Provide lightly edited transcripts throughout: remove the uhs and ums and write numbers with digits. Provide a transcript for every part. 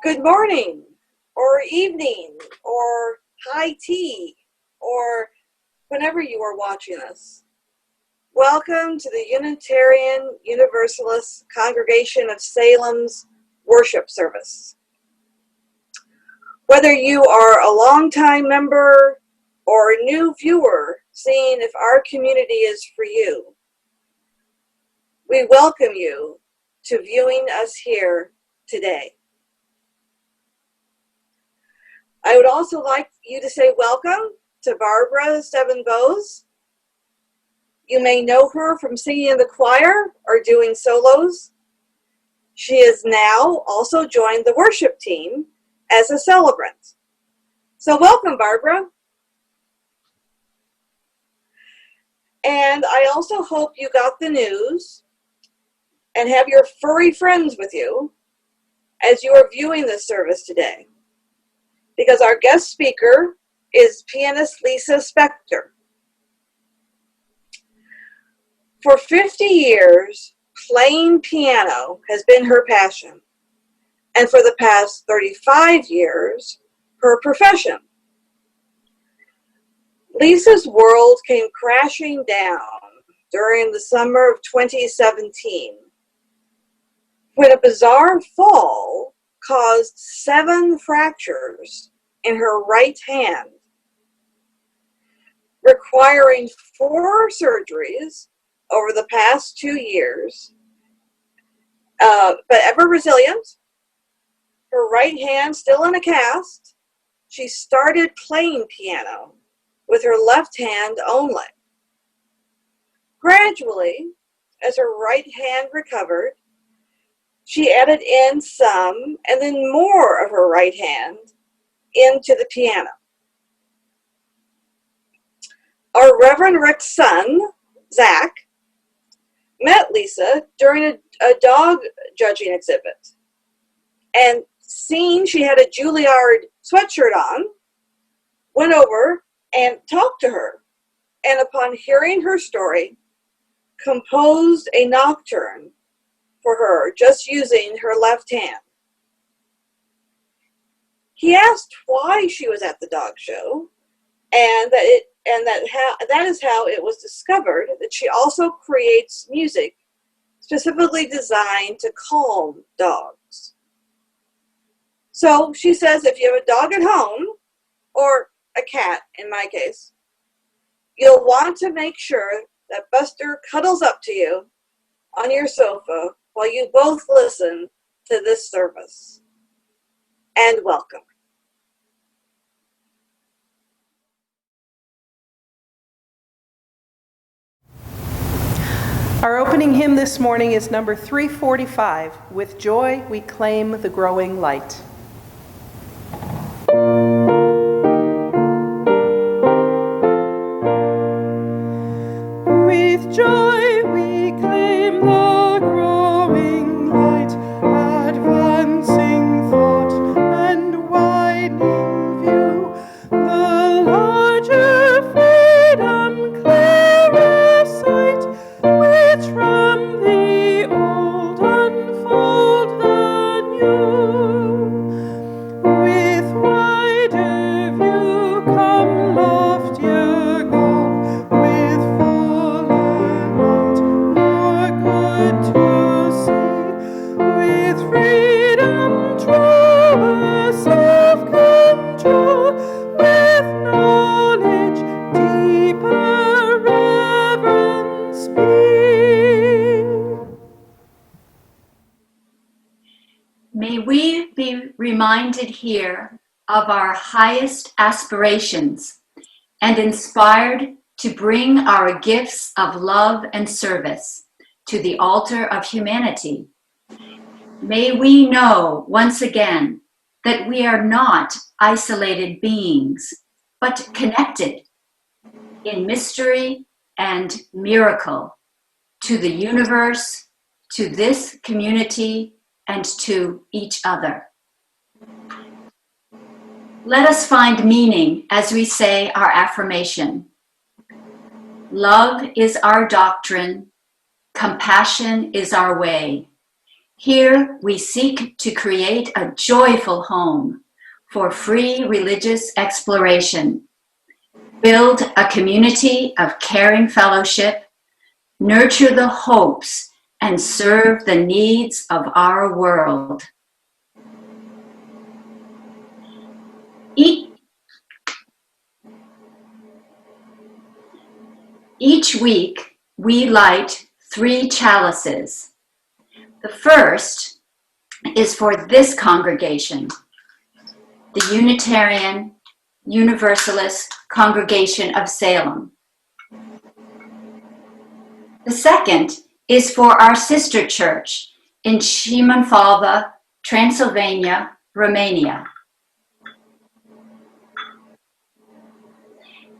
Good morning, or evening, or high tea, or whenever you are watching us. Welcome to the Unitarian Universalist Congregation of Salem's worship service. Whether you are a longtime member or a new viewer seeing if our community is for you, we welcome you to viewing us here today. I would also like you to say welcome to Barbara Stebbins-Boaz. You may know her from singing in the choir or doing solos. She has now also joined the worship team as a celebrant. So welcome, Barbara. And I also hope you got the news and have your furry friends with you as you are viewing this service today, because our guest speaker is pianist Lisa Spector. For 50 years, playing piano has been her passion, and for the past 35 years, her profession. Lisa's world came crashing down during the summer of 2017, when a bizarre fall caused 7 fractures in her right hand, requiring 4 surgeries over the past 2 years. But ever resilient, her right hand still in a cast, she started playing piano with her left hand only. Gradually, as her right hand recovered, she added in some and then more of her right hand into the piano. Our Reverend Rick's son, Zach, met Lisa during a dog judging exhibit, and seeing she had a Juilliard sweatshirt on, went over and talked to her, and upon hearing her story, composed a nocturne for her just using her left hand. He asked why she was at the dog show, and that is how it was discovered that she also creates music specifically designed to calm dogs. So she says if you have a dog at home, or a cat in my case, you'll want to make sure that Buster cuddles up to you on your sofa while you both listen to this service. And welcome. Our opening hymn this morning is number 345, With Joy We Claim the Growing Light. With joy we claim the growing light, advancing thought and widening view, the larger freedom, clearer sight, which from the old unfold the new. With wider view come loftier goal, with fuller light more good to see, with freedom truer self-control, with knowledge deeper reverence be. May we be reminded here of our highest aspirations and inspired to bring our gifts of love and service to the altar of humanity. May we know once again that we are not isolated beings, but connected in mystery and miracle to the universe, to this community, and to each other. Let us find meaning as we say our affirmation. Love is our doctrine, compassion is our way. Here we seek to create a joyful home for free religious exploration, build a community of caring fellowship, nurture the hopes, and serve the needs of our world. Each week, we light 3 chalices. The first is for this congregation, the Unitarian Universalist Congregation of Salem. The second is for our sister church in Šimanfalva, Transylvania, Romania.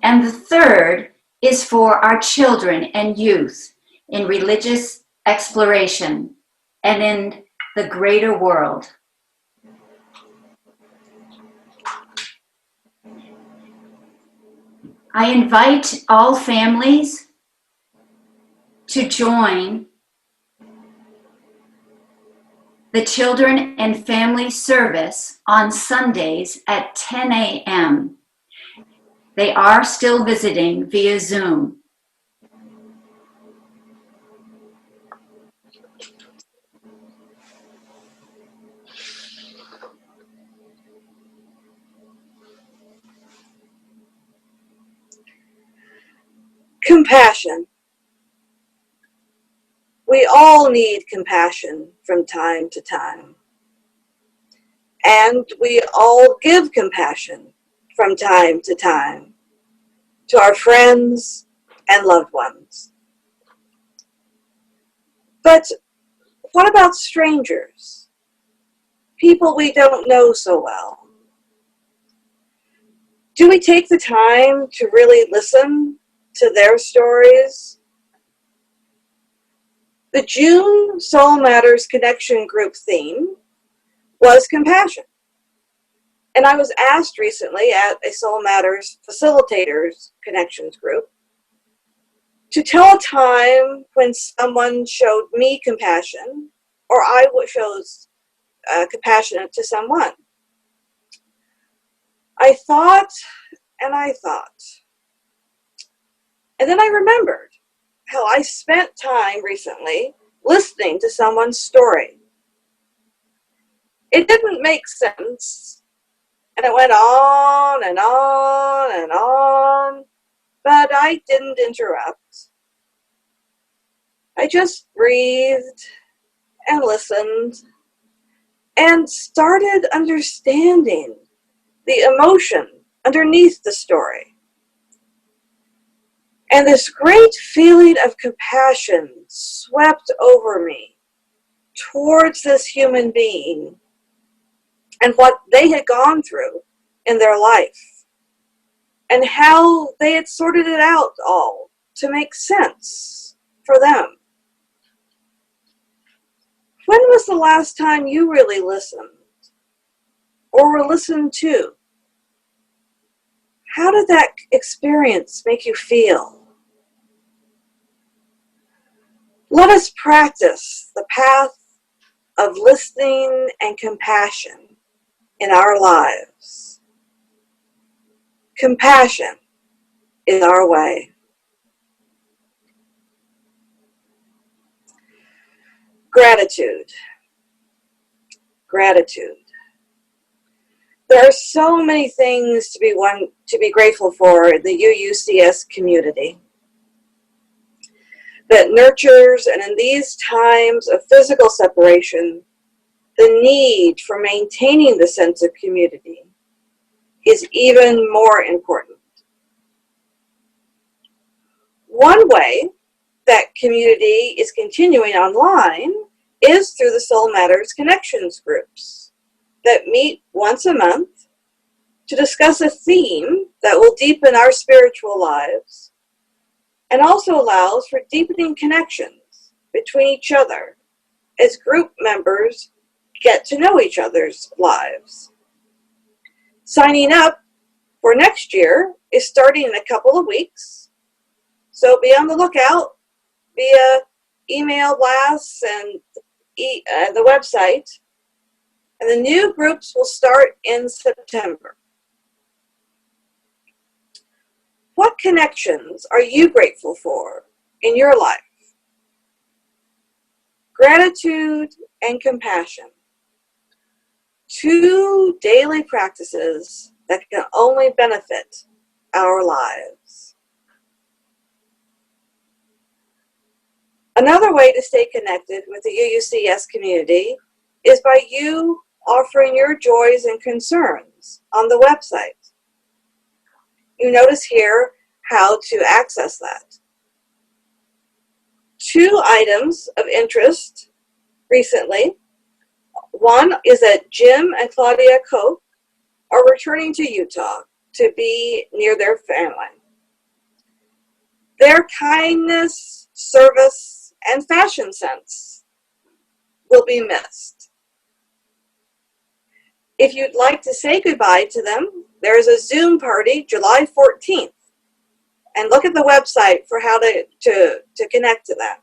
And the third is for our children and youth in religious exploration and in the greater world. I invite all families to join the Children and Family Service on Sundays at 10 a.m. They are still visiting via Zoom. Compassion. We all need compassion from time to time. And we all give compassion from time to time to our friends and loved ones. But what about strangers? People we don't know so well. Do we take the time to really listen to their stories? The June Soul Matters Connection Group theme was compassion. And I was asked recently at a Soul Matters Facilitators Connections group to tell a time when someone showed me compassion or I shows compassion to someone. I thought and I thought. And then I remembered how I spent time recently listening to someone's story. It didn't make sense, and it went on and on and on, but I didn't interrupt. I just breathed and listened and started understanding the emotion underneath the story. And this great feeling of compassion swept over me towards this human being and what they had gone through in their life and how they had sorted it out all to make sense for them. When was the last time you really listened or were listened to? How did that experience make you feel? Let us practice the path of listening and compassion in our lives. Compassion is our way. Gratitude. Gratitude. There are so many things to be grateful for in the UUCS community that nurtures, and in these times of physical separation, the need for maintaining the sense of community is even more important. One way that community is continuing online is through the Soul Matters Connections groups that meet once a month to discuss a theme that will deepen our spiritual lives and also allows for deepening connections between each other as group members get to know each other's lives. Signing up for next year is starting in a couple of weeks, so be on the lookout via email blasts and the website, and the new groups will start in September. What connections are you grateful for in your life? Gratitude and compassion. 2 daily practices that can only benefit our lives. Another way to stay connected with the UUCS community is by you offering your joys and concerns on the website. You notice here how to access that. 2 items of interest recently. One is that Jim and Claudia Koch are returning to Utah to be near their family. Their kindness, service, and fashion sense will be missed. If you'd like to say goodbye to them, there is a Zoom party July 14th. And look at the website for how to connect to that.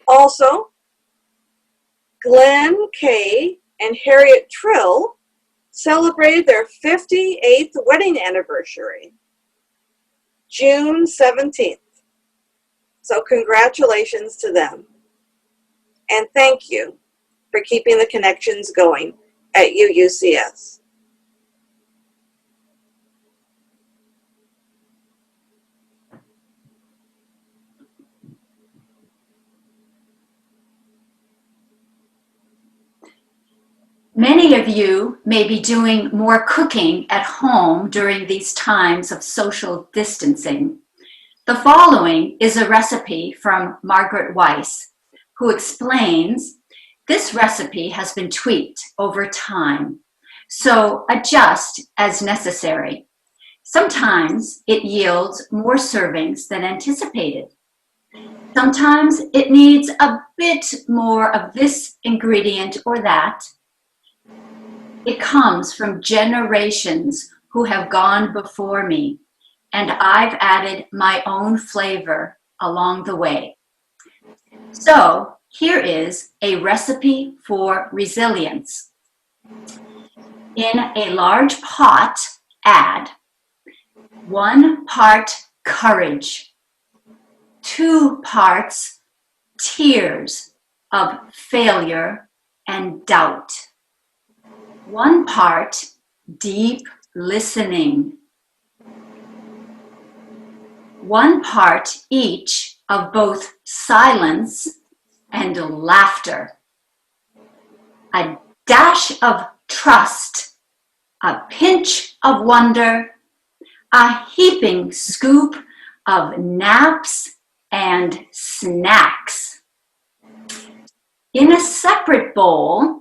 Also, Glenn Kay and Harriet Trill celebrated their 58th wedding anniversary, June 17th. So congratulations to them. And thank you for keeping the connections going at UUCS. Many of you may be doing more cooking at home during these times of social distancing. The following is a recipe from Margaret Weiss, who explains, this recipe has been tweaked over time, so adjust as necessary. Sometimes it yields more servings than anticipated. Sometimes it needs a bit more of this ingredient or that. It comes from generations who have gone before me, and I've added my own flavor along the way. So here is a recipe for resilience. In a large pot, add 1 part courage, 2 parts tears of failure and doubt, 1 part deep listening, 1 part each of both silence and laughter, a dash of trust, a pinch of wonder, a heaping scoop of naps and snacks. In a separate bowl,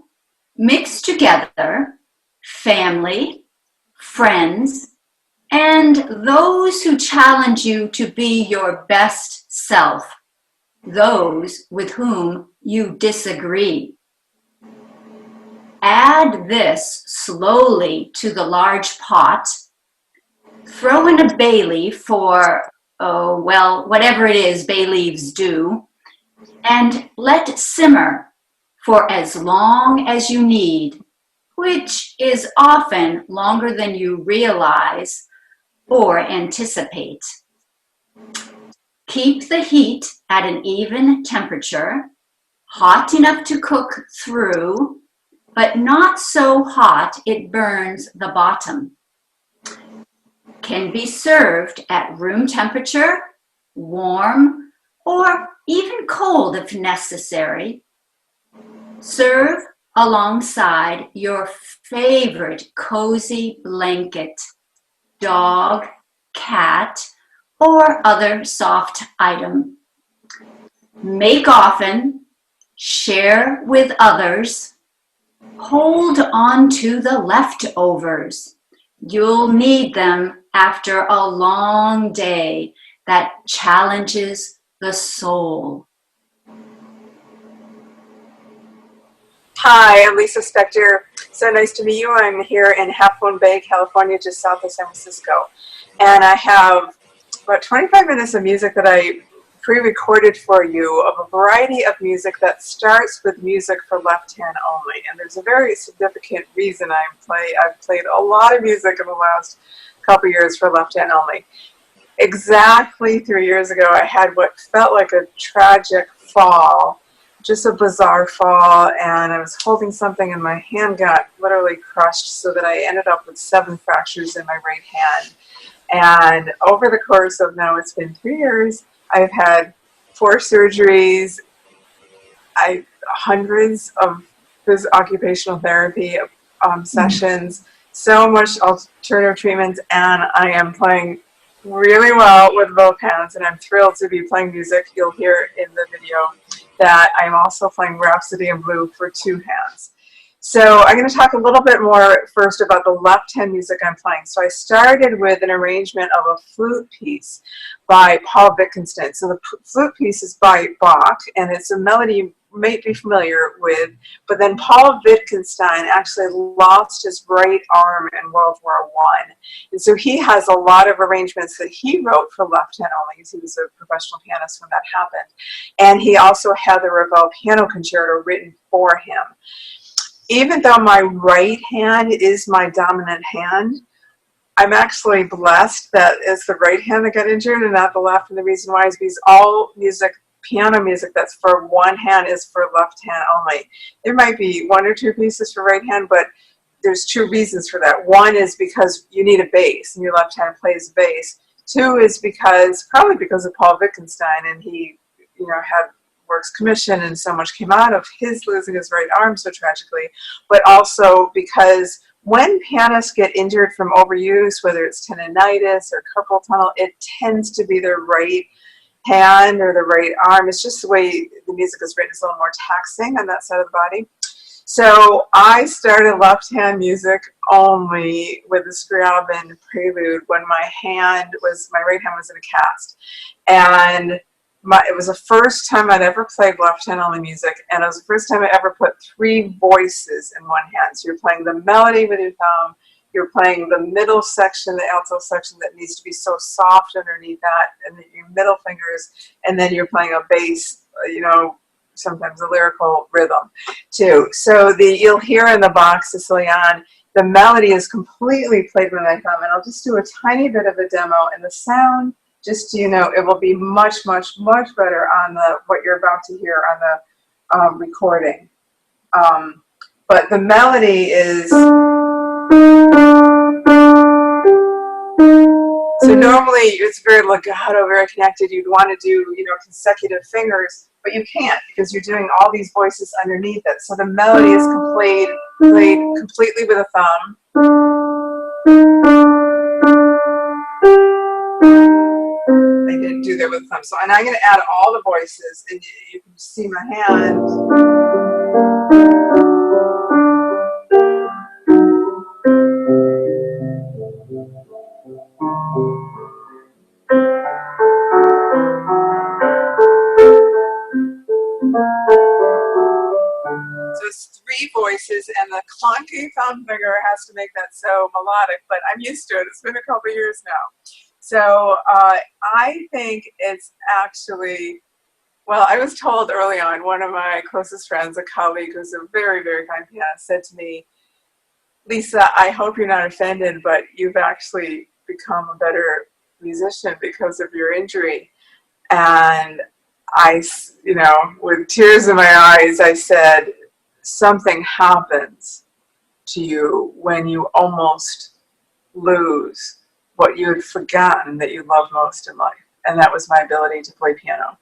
mix together family, friends, and those who challenge you to be your best self, those with whom you disagree. Add this slowly to the large pot. Throw in a bay leaf for, whatever it is bay leaves do, and let simmer for as long as you need, which is often longer than you realize or anticipate. Keep the heat at an even temperature, hot enough to cook through, but not so hot it burns the bottom. Can be served at room temperature, warm, or even cold if necessary. Serve alongside your favorite cozy blanket, dog, cat, or other soft item. Make often, share with others, hold on to the leftovers. You'll need them after a long day that challenges the soul. Hi, I'm Lisa Spector. So nice to meet you. I'm here in Half Moon Bay, California, just south of San Francisco. And I have about 25 minutes of music that I pre-recorded for you of a variety of music that starts with music for left hand only. And there's a very significant reason I've played a lot of music in the last couple years for left hand only. Exactly 3 years ago, I had what felt like a tragic fall, just a bizarre fall, and I was holding something and my hand got literally crushed so that I ended up with 7 fractures in my right hand. And over the course of now, it's been 3 years, I've had 4 surgeries, hundreds of occupational therapy sessions, so much alternative treatments, and I am playing really well with both hands, and I'm thrilled to be playing music. You'll hear in the video that I'm also playing Rhapsody in Blue for 2 hands. So I'm going to talk a little bit more first about the left hand music I'm playing. So I started with an arrangement of a flute piece by Paul Wittgenstein. So the flute piece is by Bach, and it's a melody you might be familiar with, but then Paul Wittgenstein actually lost his right arm in World War I. And so he has a lot of arrangements that he wrote for left hand only, because he was a professional pianist when that happened. And he also had the Ravel Piano Concerto written for him. Even though my right hand is my dominant hand, I'm actually blessed that it's the right hand that got injured and not the left. And the reason why is because all music, piano music that's for one hand is for left hand only. There might be 1 or 2 pieces for right hand, but there's 2 reasons for that. One is because you need a bass and your left hand plays bass. 2 is probably because of Paul Wittgenstein, and he, had works commissioned and so much came out of his losing his right arm so tragically, but also because when pianists get injured from overuse, whether it's tendonitis or carpal tunnel, it tends to be their right hand or the right arm. It's just the way the music is written. It's a little more taxing on that side of the body. So I started left hand music only with the Scriabin prelude when my right hand was in a cast. And it was the first time I'd ever played left hand only music, and it was the first time I ever put 3 voices in one hand. So you're playing the melody with your thumb, you're playing the middle section, the alto section that needs to be so soft underneath that, and then your middle fingers, and then you're playing a bass, sometimes a lyrical rhythm too. So you'll hear in the Bach Sicilian, the melody is completely played with my thumb, and I'll just do a tiny bit of a demo, and the sound, just so you know, it will be much, much, much better on what you're about to hear on the recording. But the melody is... So normally it's very legato, very connected. You'd want to do, consecutive fingers, but you can't because you're doing all these voices underneath it. So the melody is played completely with a thumb. I didn't do that with a thumb. So, and I'm going to add all the voices, and you can see my hand. So it's 3 voices, and the clunky thumb finger has to make that so melodic, but I'm used to it. It's been a couple of years now. So I think it's actually, well, I was told early on, one of my closest friends, a colleague who's a very, very kind pianist, said to me, Lisa, I hope you're not offended, but you've actually become a better musician because of your injury. And I, with tears in my eyes, I said, something happens to you when you almost lose what you had forgotten that you love most in life. And that was my ability to play piano.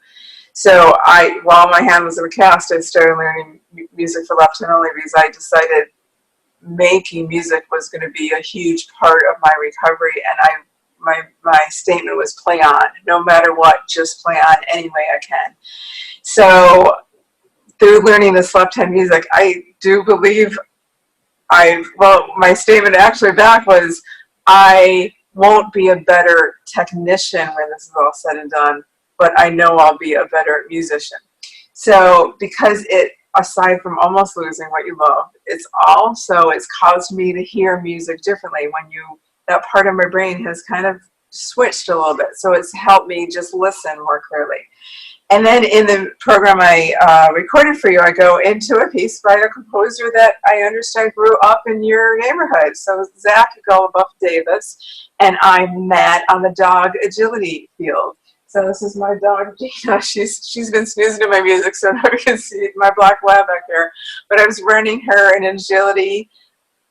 So while my hand was in a cast, I started learning music for left hand only because I decided making music was going to be a huge part of my recovery. And my statement was play on, no matter what, just play on any way I can. So through learning this left hand music, I do believe my statement actually back was, I won't be a better technician when this is all said and done, but I know I'll be a better musician. So because aside from almost losing what you love, it's caused me to hear music differently. That part of my brain has kind of switched a little bit. So it's helped me just listen more clearly. And then in the program I recorded for you, I go into a piece by a composer that I understand grew up in your neighborhood. So Zach Davis and I met on the dog agility field. So this is my dog, Gina. She's been snoozing to my music, so now you can see my black lab back here. But I was running her an agility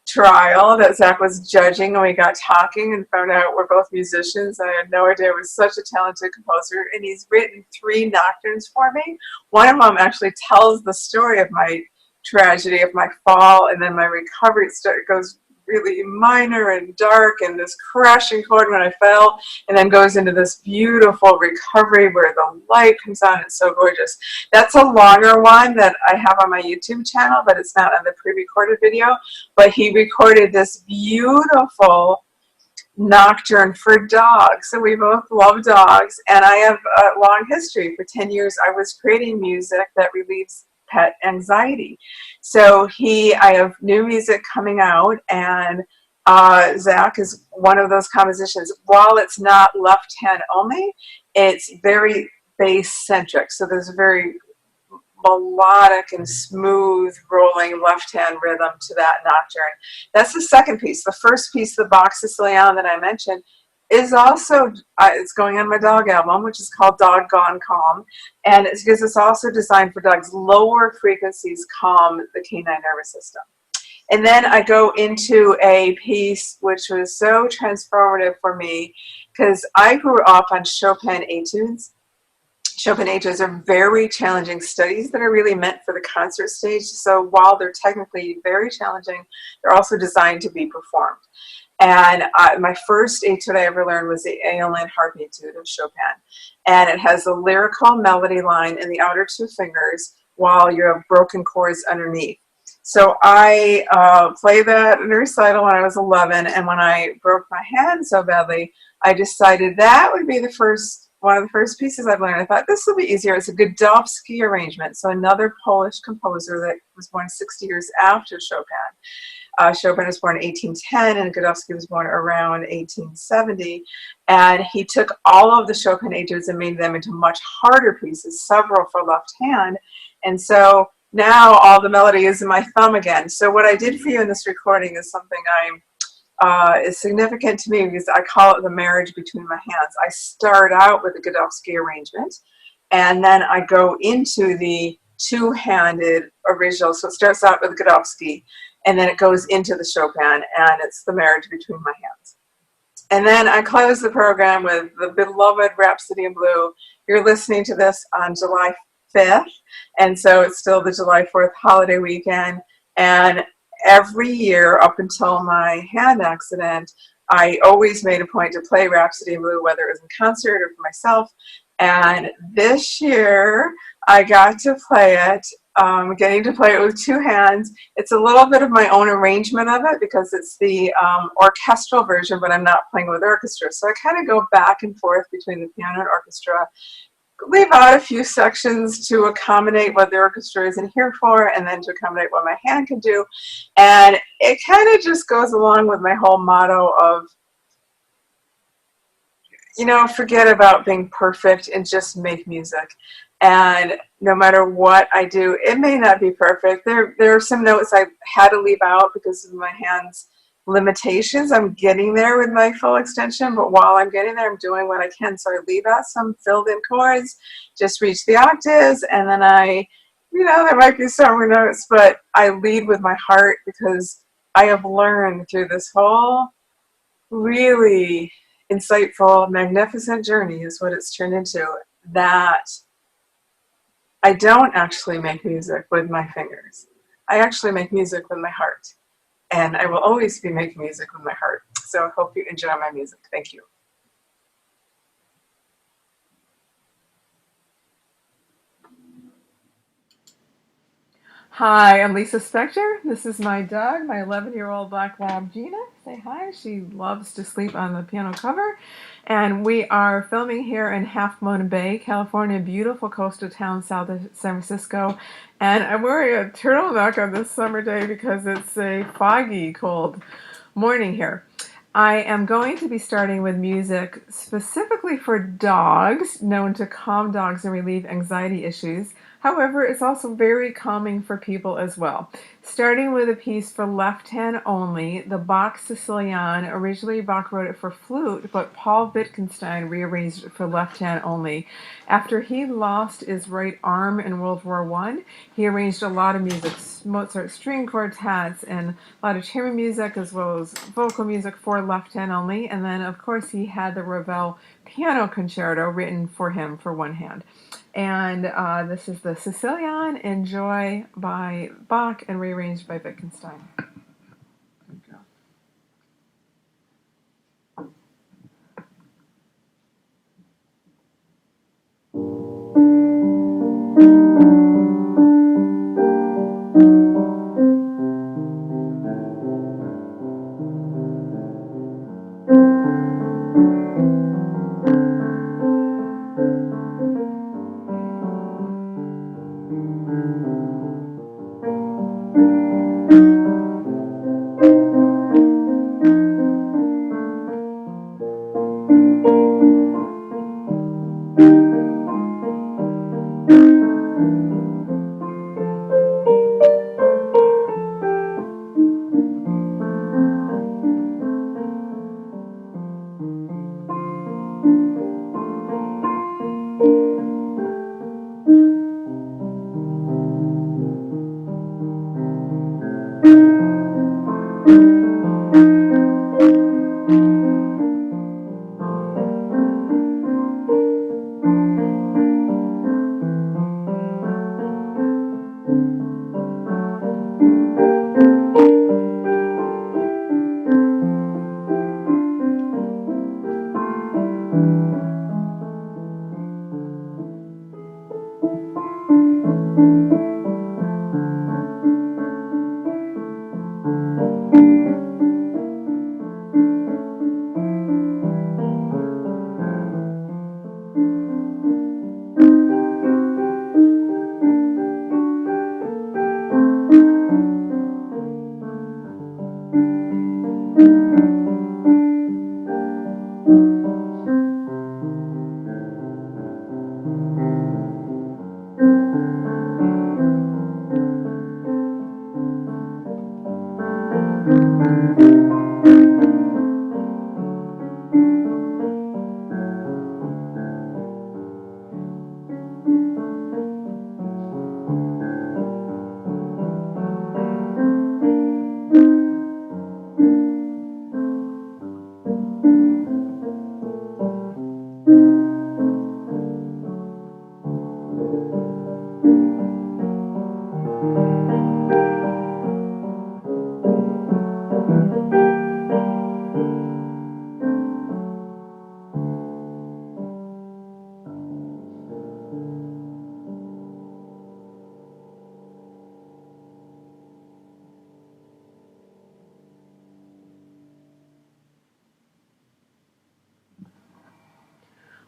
trial that Zach was judging, and we got talking and found out we're both musicians. I had no idea he was such a talented composer, and he's written 3 nocturnes for me. One of them actually tells the story of my tragedy, of my fall, and then my recovery. It goes really minor and dark and this crashing chord when I fell, and then goes into this beautiful recovery where the light comes on. It's so gorgeous. That's a longer one that I have on my YouTube channel, but it's not on the pre-recorded video. But he recorded this beautiful nocturne for dogs. So we both love dogs, and I have a long history. For 10 years I was creating music that relieves pet anxiety. So I have new music coming out, and Zach is one of those compositions. While it's not left hand only, it's very bass centric. So there's a very melodic and smooth rolling left hand rhythm to that nocturne. That's the second piece. The first piece, the Bach Siciliano that I mentioned, is also, it's going on my dog album, which is called Doggone Calm. And it's because it's also designed for dogs. Lower frequencies calm the canine nervous system. And then I go into a piece which was so transformative for me, because I grew up on Chopin etudes. Chopin etudes are very challenging studies that are really meant for the concert stage. So while they're technically very challenging, they're also designed to be performed. And my first etude I ever learned was the Aeolian Harp Etude of Chopin. And it has a lyrical melody line in the outer 2 fingers while you have broken chords underneath. So I played that in a recital when I was 11, and when I broke my hand so badly, I decided that would be one of the first pieces I've learned. I thought this will be easier. It's a Godowsky arrangement, so another Polish composer that was born 60 years after Chopin. Chopin was born in 1810, and Godowsky was born around 1870. And he took all of the Chopin etudes and made them into much harder pieces, several for left hand. And so now all the melody is in my thumb again. So what I did for you in this recording is something is significant to me, because I call it the marriage between my hands. I start out with the Godowsky arrangement, and then I go into the 2-handed original. So it starts out with Godowsky, and then it goes into the Chopin, and it's the marriage between my hands. And then I close the program with the beloved Rhapsody in Blue. You're listening to this on July 5th, and so it's still the July 4th holiday weekend. And every year up until my hand accident, I always made a point to play Rhapsody in Blue, whether it was in concert or for myself. And this year I got to play it, getting to play it with 2 hands. It's a little bit of my own arrangement of it, because it's the orchestral version, but I'm not playing with orchestra. So I kind of go back and forth between the piano and orchestra, leave out a few sections to accommodate what the orchestra isn't here for, and then to accommodate what my hand can do. And it kind of just goes along with my whole motto of, forget about being perfect and just make music. And no matter what I do, it may not be perfect. There are some notes I had to leave out because of my hand's limitations. I'm getting there with my full extension, but while I'm getting there, I'm doing what I can. So I leave out some filled in chords, just reach the octaves, and then there might be some notes, but I lead with my heart, because I have learned through this whole really insightful, magnificent journey, is what it's turned into, that I don't actually make music with my fingers. I actually make music with my heart. And I will always be making music with my heart. So I hope you enjoy my music. Thank you. Hi, I'm Lisa Spector. This is my dog, my 11-year-old black lab, Gina. Say hi. She loves to sleep on the piano cover. And we are filming here in Half Moon Bay, California, beautiful coastal town south of San Francisco. And I'm wearing a turtleneck on this summer day because it's a foggy, cold morning here. I am going to be starting with music specifically for dogs, known to calm dogs and relieve anxiety issues. However, it's also very calming for people as well. Starting with a piece for left hand only, the Bach Sicilian. Originally, Bach wrote it for flute, but Paul Wittgenstein rearranged it for left hand only. After he lost his right arm in World War I, he arranged a lot of music, Mozart string quartets, and a lot of chamber music as well as vocal music for left hand only. And then, of course, he had the Ravel piano concerto written for him for one hand. And this is the Sicilian, Enjoy by Bach and rearranged by Wittgenstein.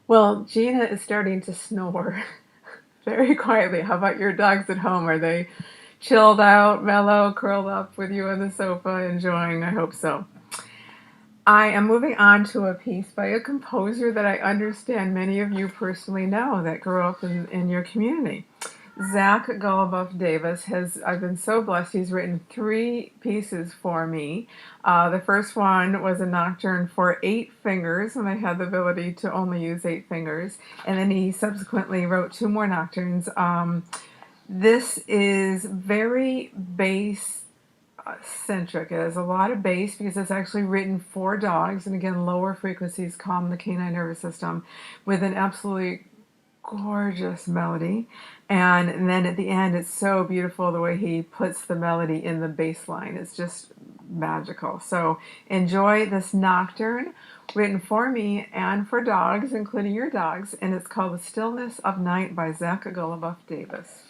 Well, Gina is starting to snore very quietly. How about your dogs at home? Are they chilled out, mellow, curled up with you on the sofa, enjoying? I hope so. I am moving on to a piece by a composer that I understand many of you personally know that grew up in your community. Zach Goluboff Davis I've been so blessed. He's written 3 pieces for me. The first one was a nocturne for 8 fingers, and I had the ability to only use 8 fingers. And then he subsequently wrote 2 more nocturnes. This is very bass centric. It has a lot of bass because it's actually written for dogs, and again, lower frequencies calm the canine nervous system, with an absolutely gorgeous melody. And then at the end, it's so beautiful the way he puts the melody in the bass line. It's just magical. So enjoy this nocturne written for me and for dogs, including your dogs, and it's called The Stillness of Night by Zach Goluboff Davis.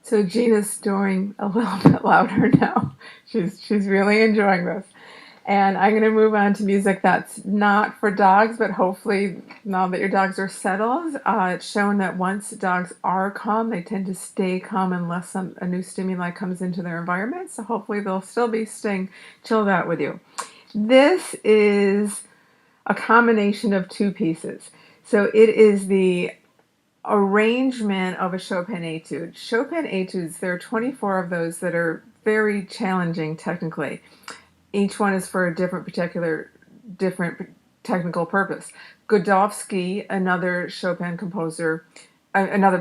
So Gina's snoring a little bit louder now. She's really enjoying this. And I'm going to move on to music that's not for dogs, but hopefully now that your dogs are settled, it's shown that once dogs are calm, they tend to stay calm unless a new stimuli comes into their environment. So hopefully they'll still be staying chilled out with you. This is a combination of two pieces. So it is the arrangement of a Chopin etude. Chopin etudes, there are 24 of those that are very challenging technically. Each one is for a different technical purpose. Godowsky, another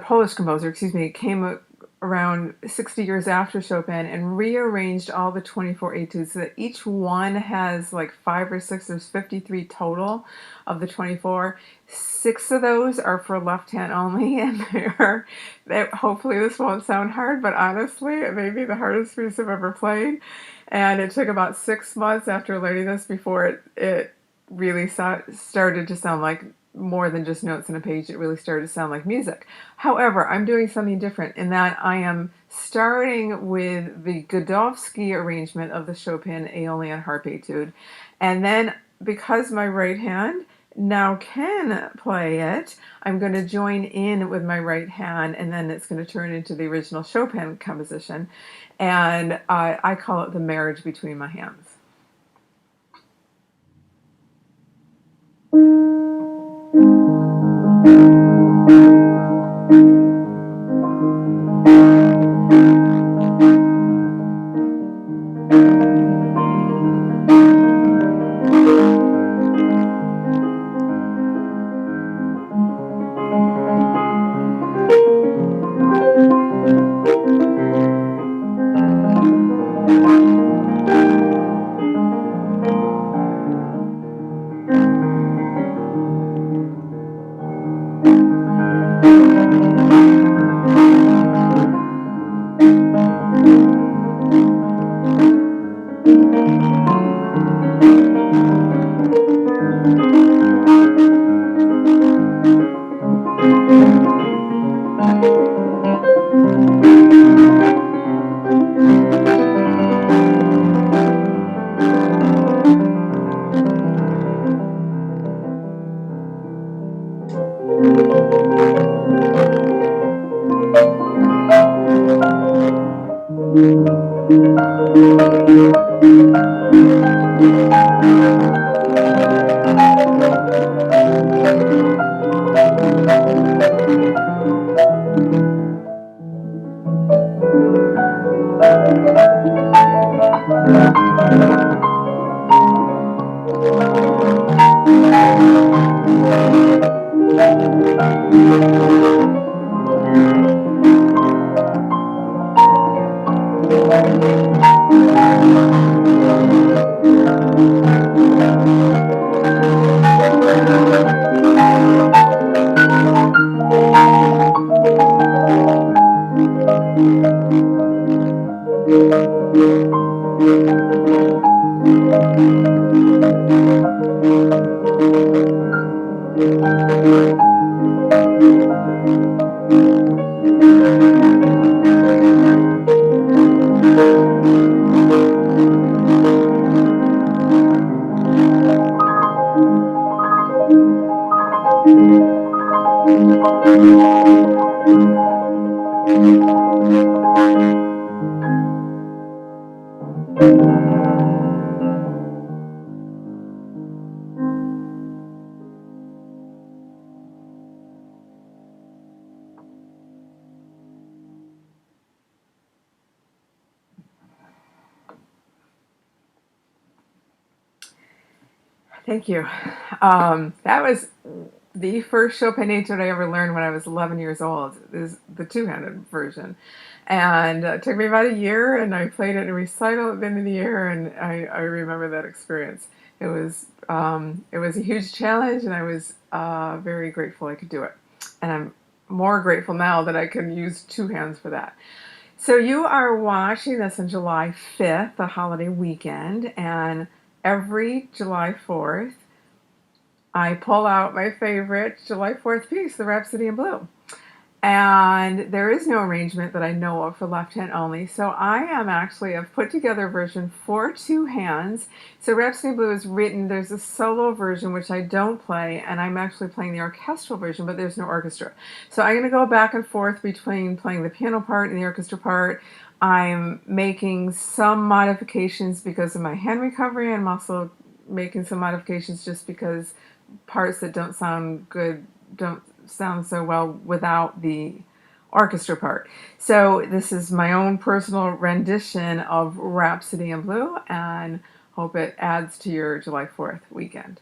Polish composer, came around 60 years after Chopin and rearranged all the 24 etudes so that each one has like 5 or 6, there's 53 total of the 24. 6 of those are for left hand only, and hopefully this won't sound hard, but honestly, it may be the hardest piece I've ever played. And it took about 6 months after learning this before it really started to sound like more than just notes on a page. It really started to sound like music. However, I'm doing something different in that I am starting with the Godowsky arrangement of the Chopin Aeolian harp etude. And then because my right hand now can play it, I'm going to join in with my right hand, and then it's going to turn into the original Chopin composition. And I call it the marriage between my hands. Thank you. That was the first Chopin etude I ever learned when I was 11 years old, is the two-handed version. And it took me about a year, and I played it in a recital at the end of the year, and I remember that experience. It was a huge challenge, and I was very grateful I could do it. And I'm more grateful now that I can use two hands for that. So you are watching this on July 5th, the holiday weekend, and every July 4th, I pull out my favorite July 4th piece, the Rhapsody in Blue. And there is no arrangement that I know of for left hand only. So I've put together a version for two hands. So Rhapsody in Blue is written, there's a solo version, which I don't play, and I'm actually playing the orchestral version, but there's no orchestra. So I'm going to go back and forth between playing the piano part and the orchestra part. I'm making some modifications because of my hand recovery, and I'm also making some modifications just because parts that don't sound good don't sound so well without the orchestra part. So this is my own personal rendition of Rhapsody in Blue, and hope it adds to your July 4th weekend.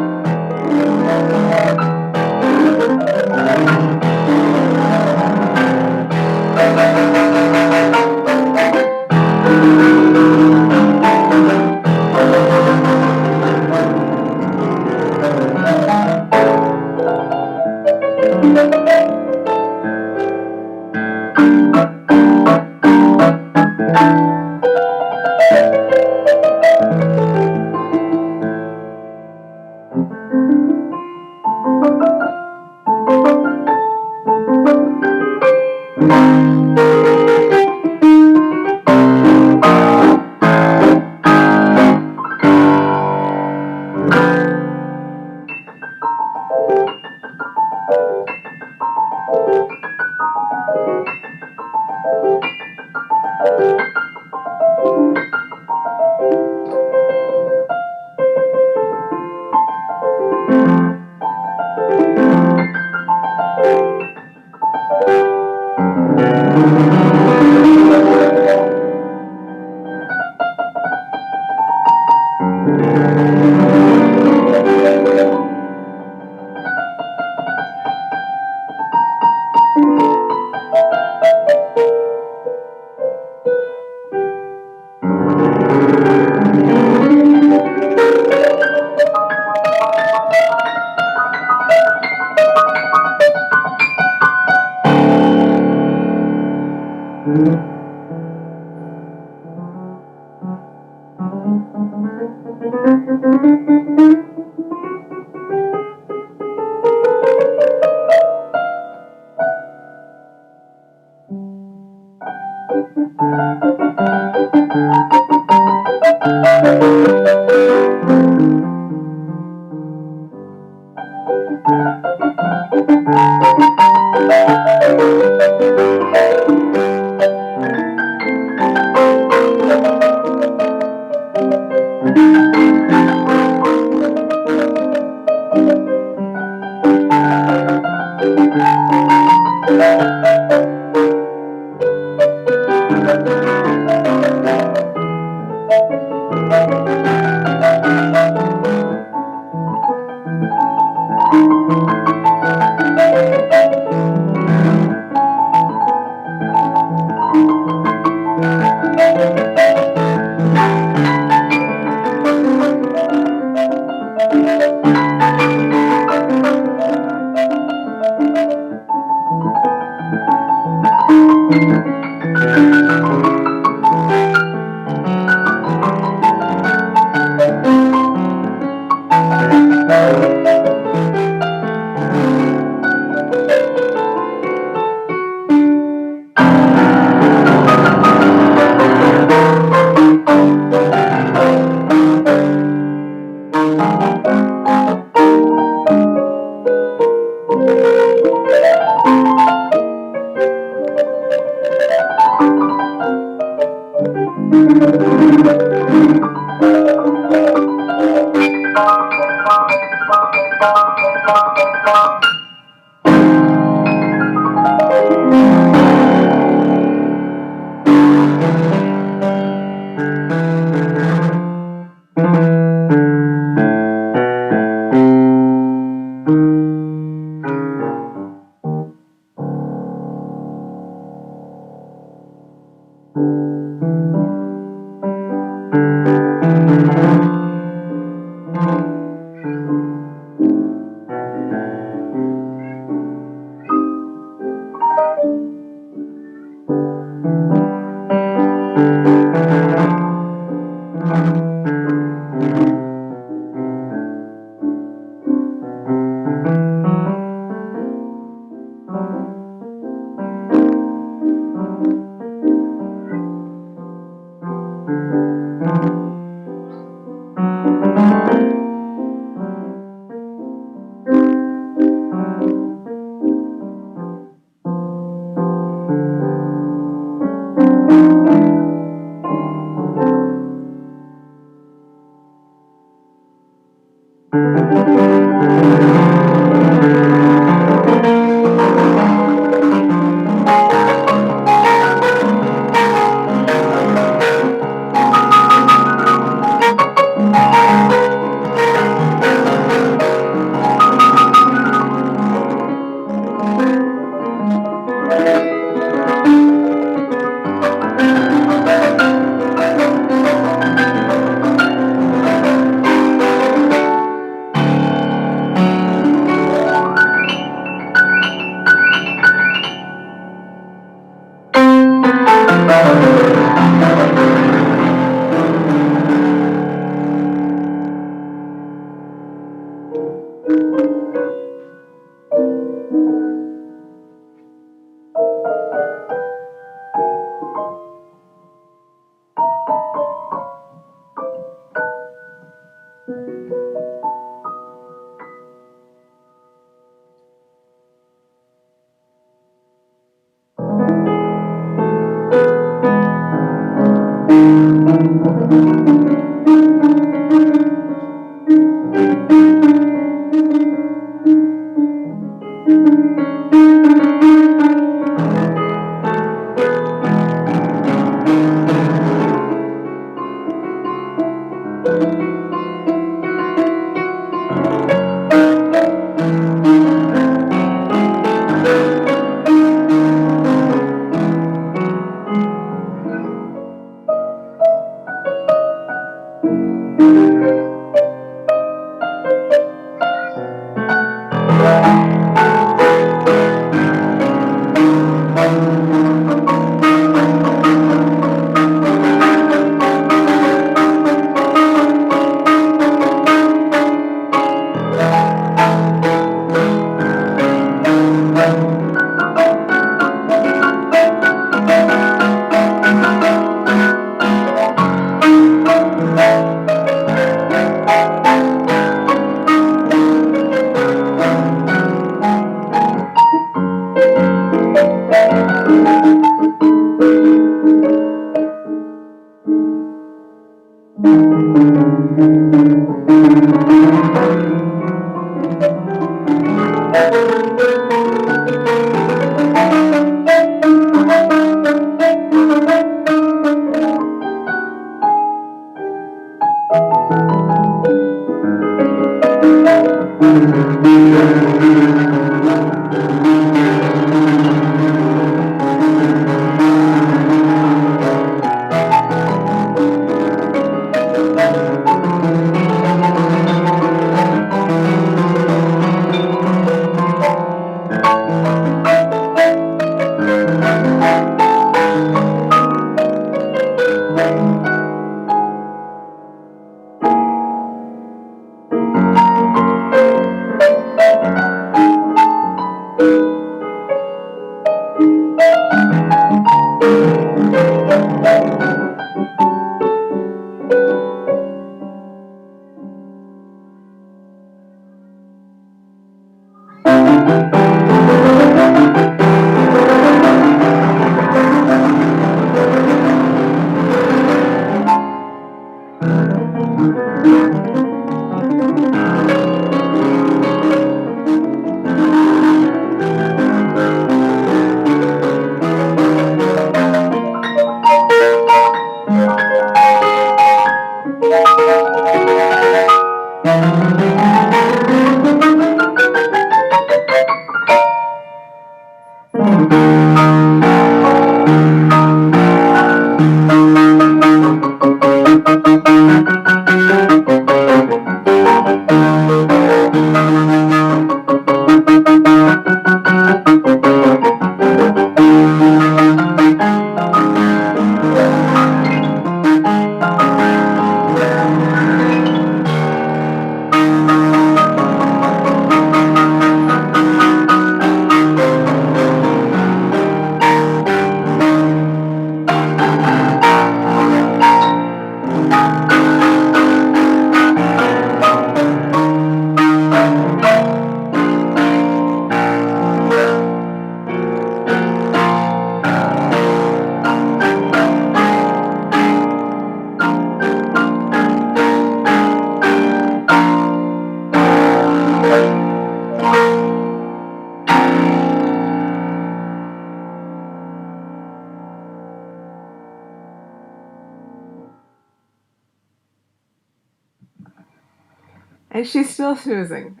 And she's still snoozing.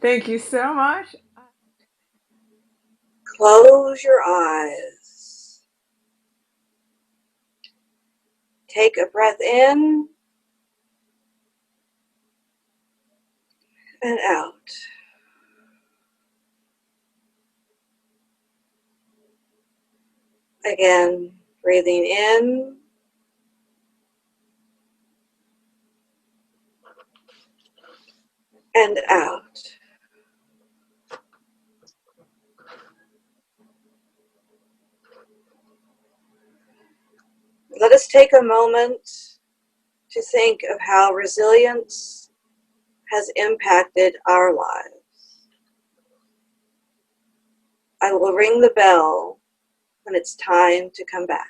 Thank you so much. Close your eyes. Take a breath in and out. Again, breathing in and out. Let us take a moment to think of how resilience has impacted our lives. I will ring the bell when it's time to come back.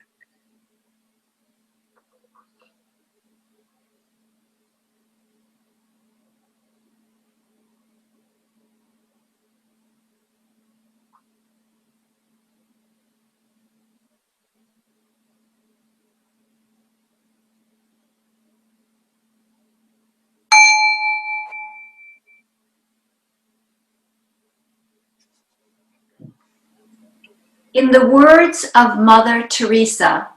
In the words of Mother Teresa,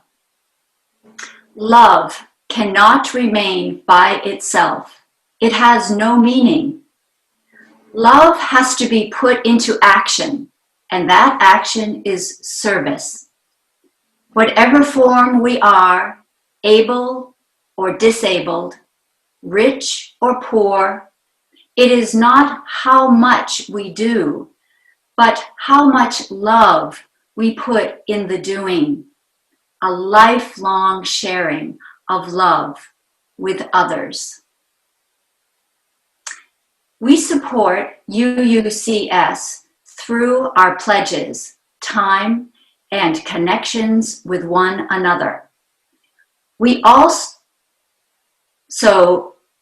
love cannot remain by itself. It has no meaning. Love has to be put into action, and that action is service. Whatever form we are, able or disabled, rich or poor, it is not how much we do, but how much love we put in the doing. A lifelong sharing of love with others. We support UUCS through our pledges, time, and connections with one another. We also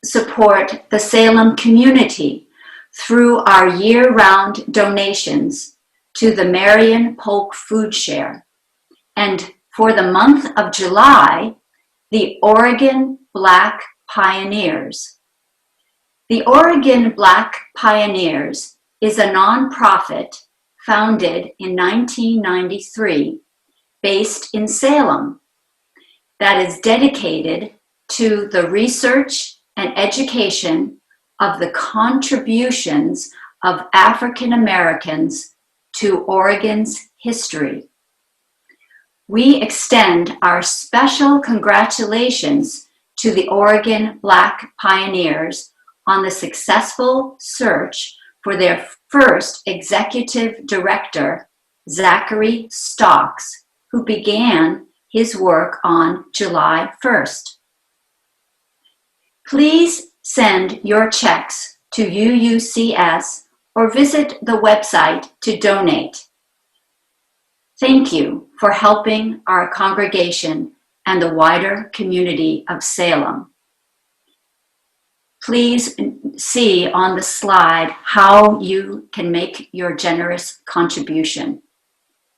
support the Salem community through our year-round donations to the Marion Polk Food Share, and for the month of July, the Oregon Black Pioneers. The Oregon Black Pioneers is a nonprofit founded in 1993 based in Salem that is dedicated to the research and education of the contributions of African Americans to Oregon's history. We extend our special congratulations to the Oregon Black Pioneers on the successful search for their first executive director, Zachary Stocks, who began his work on July 1st. Please send your checks to UUCS or visit the website to donate. Thank you for helping our congregation and the wider community of Salem. Please see on the slide how you can make your generous contribution.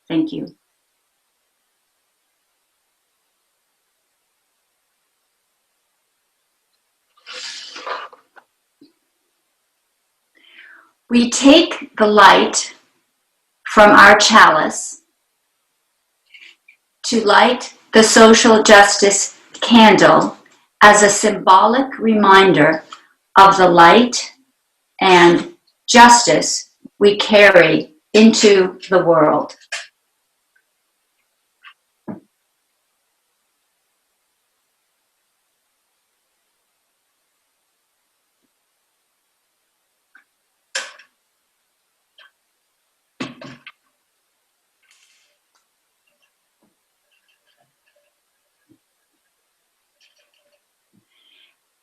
Thank you. We take the light from our chalice to light the social justice candle as a symbolic reminder of the light and justice we carry into the world.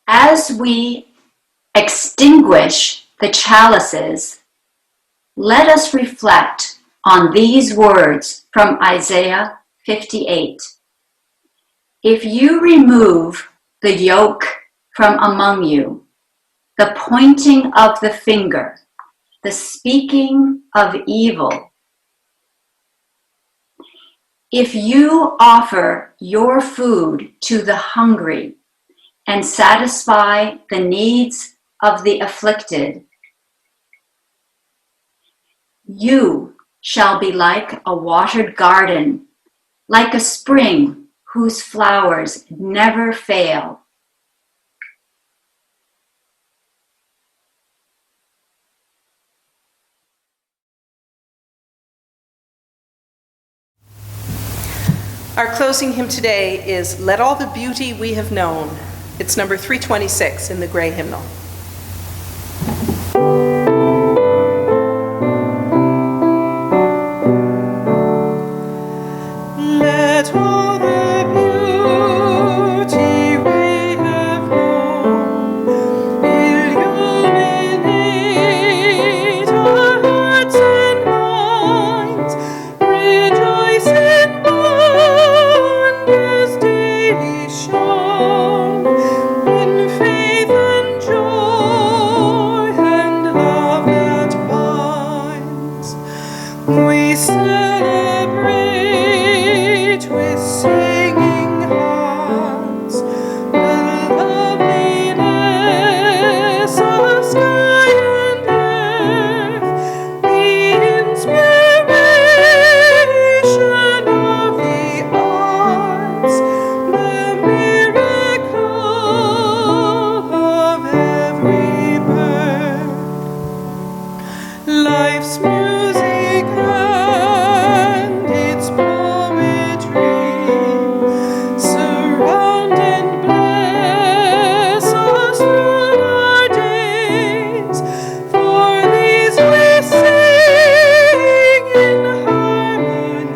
As we extinguish the chalices, let us reflect on these words from Isaiah 58. If you remove the yoke from among you, the pointing of the finger, the speaking of evil, if you offer your food to the hungry and satisfy the needs of the afflicted. You shall be like a watered garden, like a spring whose flowers never fail. Our closing hymn today is Let All the Beauty We Have Known. It's number 326 in the Gray Hymnal. Let all the beauty we have known illuminate our hearts and minds, rejoice in wonders daily shown, in faith and joy and love that binds. We celebrate with singing hearts the loveliness of sky and earth, the inspiration of the arts, the miracle of every birth. Life's music and its poetry surround and bless us through our days. For these we sing in harmony,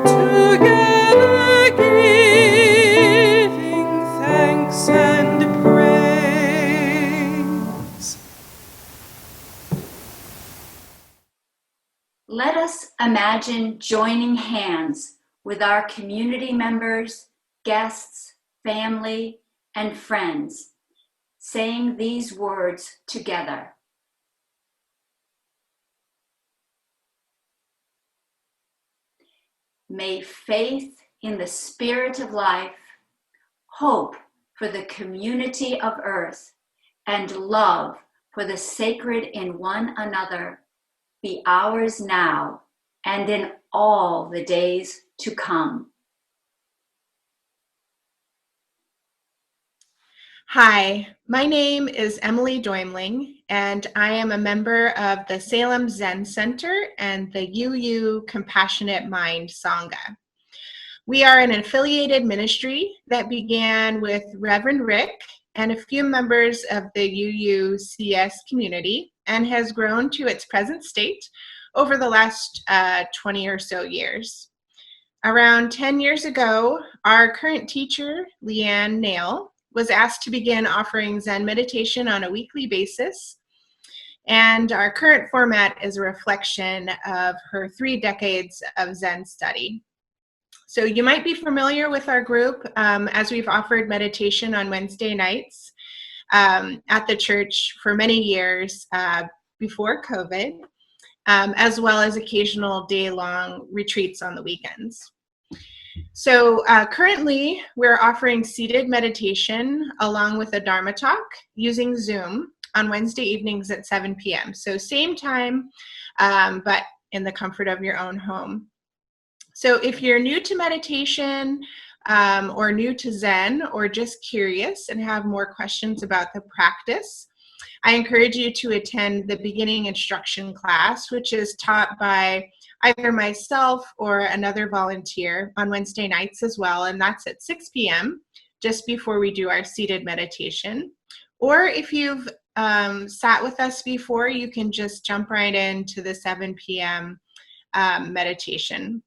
together giving thanks and praise. Let us imagine joining hands with our community members, guests, family, and friends, saying these words together. May faith in the Spirit of life, hope for the community of earth, and love for the sacred in one another be ours now and in all the days to come. Hi, my name is Emily Doimling, and I am a member of the Salem Zen Center and the UU Compassionate Mind Sangha. We are an affiliated ministry that began with Reverend Rick and a few members of the UUCS community and has grown to its present state over the last 20 or so years. Around 10 years ago, our current teacher, Leanne Nail, was asked to begin offering Zen meditation on a weekly basis. And our current format is a reflection of her 3 decades of Zen study. So you might be familiar with our group as we've offered meditation on Wednesday nights at the church for many years before COVID, as well as occasional day-long retreats on the weekends. So currently, we're offering seated meditation along with a Dharma talk using Zoom on Wednesday evenings at 7 p.m. So same time, but in the comfort of your own home. So if you're new to meditation or new to Zen or just curious and have more questions about the practice, I encourage you to attend the beginning instruction class, which is taught by either myself or another volunteer on Wednesday nights as well, and that's at 6 p.m., just before we do our seated meditation. Or if you've sat with us before, you can just jump right into the 7 p.m. Meditation.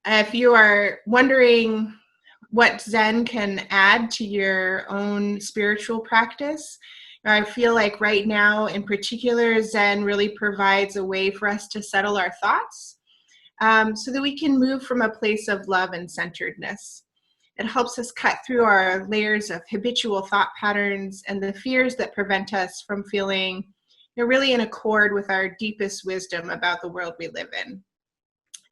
If you are wondering what Zen can add to your own spiritual practice, I feel like right now in particular, Zen really provides a way for us to settle our thoughts so that we can move from a place of love and centeredness. It helps us cut through our layers of habitual thought patterns and the fears that prevent us from feeling really in accord with our deepest wisdom about the world we live in.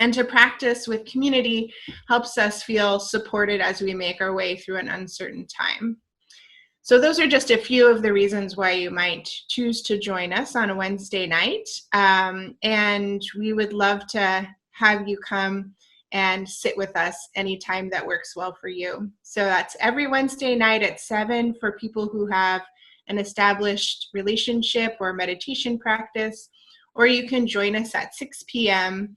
And to practice with community helps us feel supported as we make our way through an uncertain time. So those are just a few of the reasons why you might choose to join us on a Wednesday night. And we would love to have you come and sit with us anytime that works well for you. So that's every Wednesday night at 7 for people who have an established relationship or meditation practice, or you can join us at 6 p.m.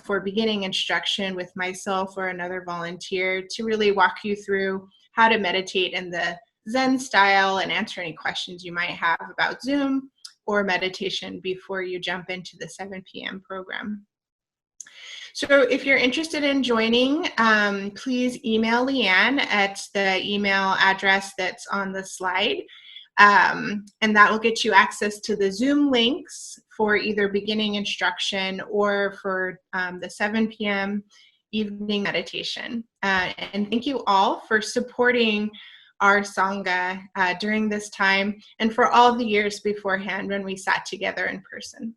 For beginning instruction with myself or another volunteer to really walk you through how to meditate in the Zen style and answer any questions you might have about Zoom or meditation before you jump into the 7 p.m. program. So if you're interested in joining, please email Leanne at the email address that's on the slide. And that will get you access to the Zoom links for either beginning instruction or for the 7 p.m. evening meditation. And thank you all for supporting our Sangha during this time and for all the years beforehand when we sat together in person.